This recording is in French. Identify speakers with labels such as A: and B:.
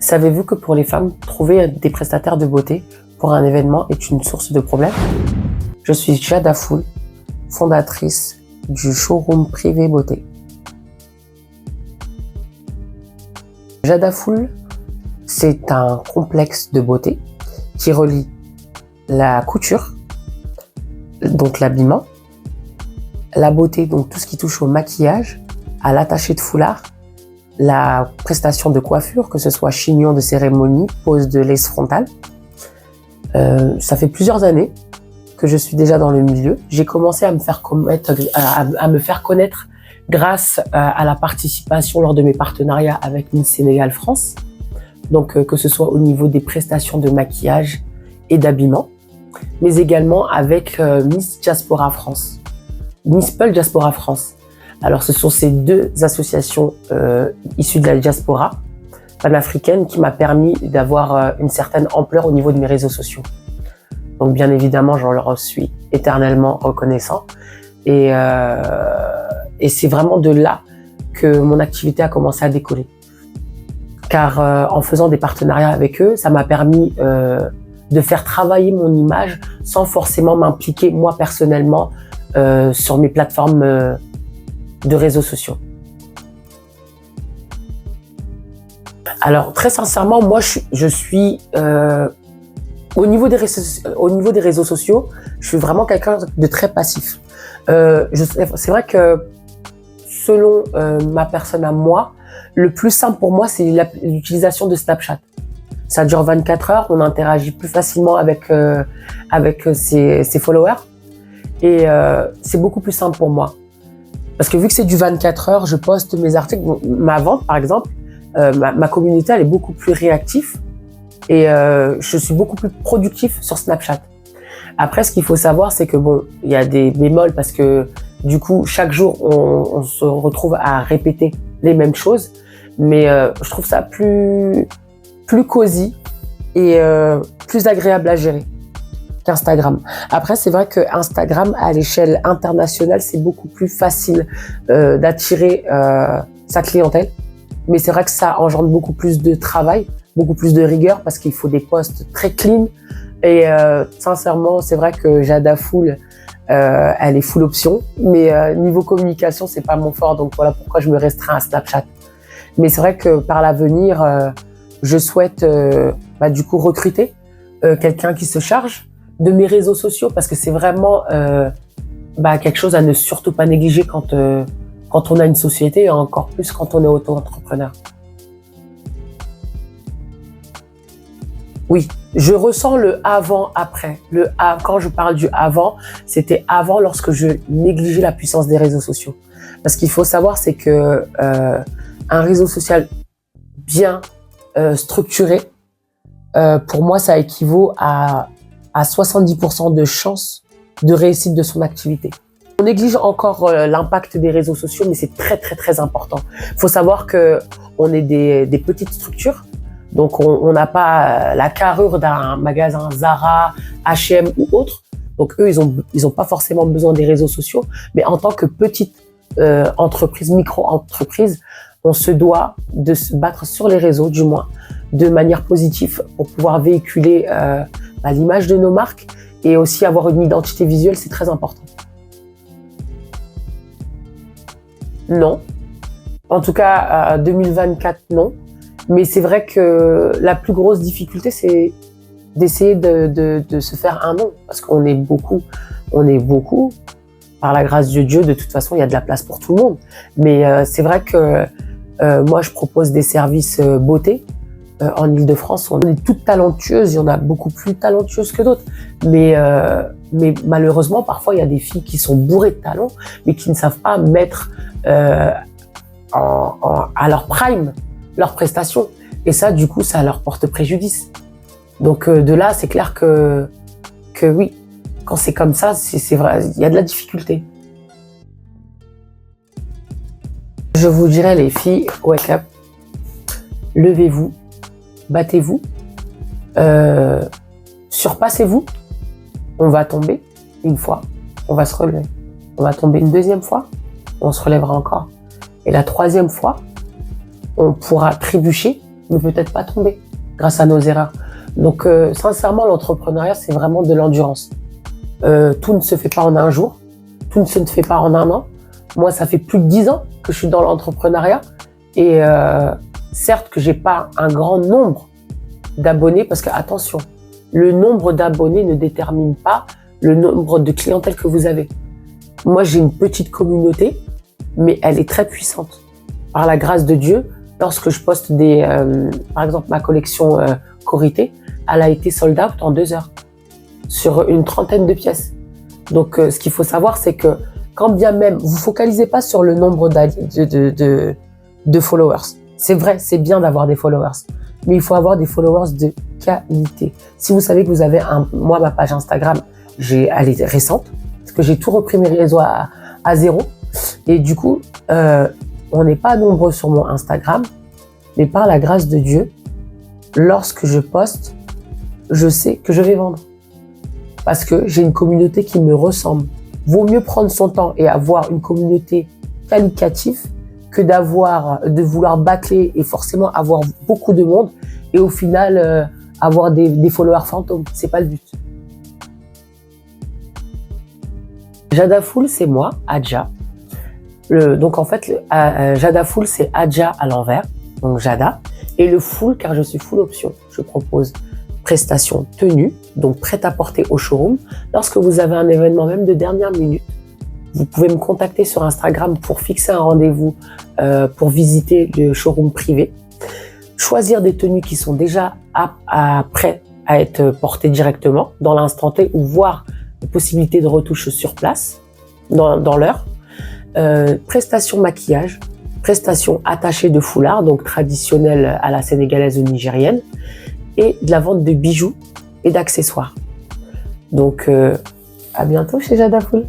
A: Savez-vous que pour les femmes, trouver des prestataires de beauté pour un événement est une source de problème? Je suis Jada Fool, fondatrice du showroom privé beauté. Jada Fool, c'est un complexe de beauté qui relie la couture, donc l'habillement, la beauté, donc tout ce qui touche au maquillage, à l'attaché de foulard, la prestation de coiffure, que ce soit chignon de cérémonie, pose de lace frontale. Ça fait plusieurs années que je suis déjà dans le milieu. J'ai commencé à me faire connaître grâce à la participation lors de mes partenariats avec Miss Sénégal France. Donc que ce soit au niveau des prestations de maquillage et d'habillement, mais également avec Miss Diaspora France, Miss Peul Diaspora France. Alors ce sont ces deux associations issues de la diaspora panafricaine qui m'a permis d'avoir une certaine ampleur au niveau de mes réseaux sociaux. Donc bien évidemment, j'en leur suis éternellement reconnaissant. Et c'est vraiment de là que mon activité a commencé à décoller. Car en faisant des partenariats avec eux, ça m'a permis de faire travailler mon image sans forcément m'impliquer moi personnellement sur mes plateformes de réseaux sociaux. Alors très sincèrement, moi je suis au niveau des réseaux sociaux, je suis vraiment quelqu'un de très passif. C'est vrai que selon ma personne à moi, le plus simple pour moi, c'est l'utilisation de Snapchat. Ça dure 24 heures, on interagit plus facilement avec ses followers et c'est beaucoup plus simple pour moi. Parce que vu que c'est du 24 heures, je poste mes articles, ma vente par exemple, ma communauté elle est beaucoup plus réactive et je suis beaucoup plus productif sur Snapchat. Après, ce qu'il faut savoir, c'est que bon, il y a des bémols parce que du coup, chaque jour, on se retrouve à répéter les mêmes choses, mais je trouve ça plus cosy et plus agréable à gérer qu'Instagram. Après, c'est vrai que Instagram, à l'échelle internationale, c'est beaucoup plus facile d'attirer sa clientèle. Mais c'est vrai que ça engendre beaucoup plus de travail, beaucoup plus de rigueur parce qu'il faut des posts très clean. Et sincèrement, c'est vrai que Jada Fool, elle est full option. Mais niveau communication, c'est pas mon fort. Donc voilà pourquoi je me restreins à Snapchat. Mais c'est vrai que par l'avenir, je souhaite du coup recruter quelqu'un qui se charge de mes réseaux sociaux parce que c'est vraiment quelque chose à ne surtout pas négliger quand on a une société et encore plus quand on est auto-entrepreneur. Oui, je ressens le avant-après. Quand je parle du avant, c'était avant lorsque je négligeais la puissance des réseaux sociaux. Parce qu'il faut savoir, c'est que un réseau social bien structuré, pour moi, ça équivaut à 70% de chances de réussite de son activité. On néglige encore l'impact des réseaux sociaux, mais c'est très très très important. Il faut savoir que on est des petites structures, donc on n'a pas la carrure d'un magasin Zara, H&M ou autre. Donc eux, ils ont pas forcément besoin des réseaux sociaux, mais en tant que petite entreprise, micro-entreprise, on se doit de se battre sur les réseaux, du moins, de manière positive pour pouvoir véhiculer l'image de nos marques et aussi avoir une identité visuelle, c'est très important. Non. En tout cas, 2024, non. Mais c'est vrai que la plus grosse difficulté, c'est d'essayer de se faire un nom. Parce qu'on est beaucoup. Par la grâce de Dieu, de toute façon, il y a de la place pour tout le monde. Mais c'est vrai que moi, je propose des services beauté. En Ile-de-France, on est toutes talentueuses, il y en a beaucoup plus talentueuses que d'autres. Mais malheureusement, parfois, il y a des filles qui sont bourrées de talent, mais qui ne savent pas mettre à leur prime leurs prestations. Et ça, du coup, ça leur porte préjudice. Donc de là, c'est clair que oui, quand c'est comme ça, c'est vrai, il y a de la difficulté. Je vous dirais, les filles, wake up, levez-vous, battez-vous, surpassez-vous. On va tomber une fois, on va se relever. On va tomber une deuxième fois, on se relèvera encore. Et la troisième fois, on pourra trébucher, mais peut-être pas tomber grâce à nos erreurs. Donc, sincèrement, l'entrepreneuriat, c'est vraiment de l'endurance. Tout ne se fait pas en un jour, tout ne se fait pas en un an. Moi, ça fait plus de 10 ans que je suis dans l'entrepreneuriat et certes que j'ai pas un grand nombre d'abonnés parce que, attention, le nombre d'abonnés ne détermine pas le nombre de clientèle que vous avez. Moi, j'ai une petite communauté, mais elle est très puissante. Par la grâce de Dieu, lorsque je poste par exemple, ma collection Corité, elle a été sold out en 2 heures sur une 30aine de pièces. Donc, ce qu'il faut savoir, c'est que quand bien même, vous focalisez pas sur le nombre de followers. C'est vrai, c'est bien d'avoir des followers, mais il faut avoir des followers de qualité. Si vous savez que vous avez moi, ma page Instagram, elle est récente, parce que j'ai tout repris mes réseaux à zéro. Et du coup, on n'est pas nombreux sur mon Instagram, mais par la grâce de Dieu, lorsque je poste, je sais que je vais vendre. Parce que j'ai une communauté qui me ressemble. Vaut mieux prendre son temps et avoir une communauté qualitative que de vouloir bâcler et forcément avoir beaucoup de monde et au final avoir des followers fantômes. C'est pas le but. Jada Full, c'est moi, Adja. Donc en fait, Jada Full, c'est Adja à l'envers, donc Jada. Et le full, car je suis full option. Je propose prestations tenues, donc prêtes à porter au showroom. Lorsque vous avez un événement même de dernière minute, vous pouvez me contacter sur Instagram pour fixer un rendez-vous pour visiter le showroom privé. Choisir des tenues qui sont déjà prêtes à être portées directement dans l'instant T ou voir la possibilité de retouche sur place dans l'heure. Prestations maquillage, prestations attachées de foulard, donc traditionnelles à la sénégalaise ou nigérienne, et de la vente de bijoux et d'accessoires. Donc, à bientôt chez Jada Full.